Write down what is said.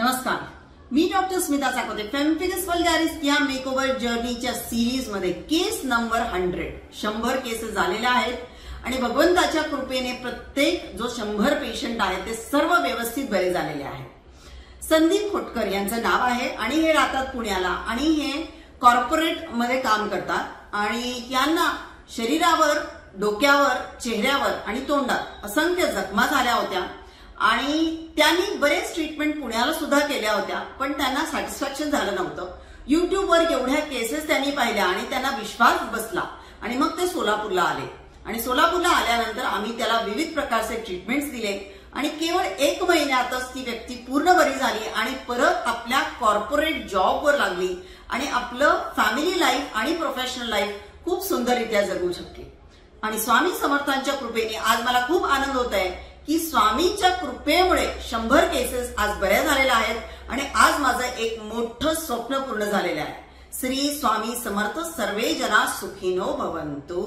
नमस्कार, मी डॉक्टर स्मिता साकोते. फेमफिगस वल्गॅरिस या makeover जर्नीच्या series मध्ये केस नंबर 100 केसेस झालेल्या आहेत आणि भगवंताच्या कृपेने प्रत्येक जो 100 पेशंट आहेत ते सर्व व्यवस्थित बरे झालेले आहेत. संदीप खोटकर यांचं नाव आहे आणि हे राहतात पुण्याला आणि हे कॉर्पोरेट मध्ये काम करतात आणि यांना शरीरावर, डोक्यावर, चेहऱ्यावर आणि तोंडात असंख्य जखमा झाल्या होत्या आणि त्यांनी बरेच ट्रीटमेंट पुण्याला सुद्धा केल्या होत्या, पण त्यांना सॅटिस्फॅक्शन झालं नव्हतं. युट्यूबवर एवढ्या केसेस त्यांनी पाहिल्या आणि त्यांना विश्वास बसला आणि मग ते सोलापूरला आले आणि सोलापूरला आल्यानंतर आम्ही त्याला विविध प्रकारचे ट्रीटमेंट्स दिले आणि केवळ 1 महिन्यातच ती व्यक्ती पूर्ण बरी झाली आणि परत आपल्या कॉर्पोरेट जॉबवर लागली आणि आपलं फॅमिली लाईफ आणि प्रोफेशनल लाईफ खूप सुंदररित्या जगू शकली. आणि स्वामी समर्थांच्या कृपेने आज मला खूप आनंद होत आहे की स्वामींच्या कृपेमुळे 100 केसेस आज बऱ्या झालेल्या आहेत आणि आज माझं एक मोठं स्वप्न पूर्ण झालेलं आहे. श्री स्वामी समर्थ. सर्वे जना सुखिनो भवन्तु.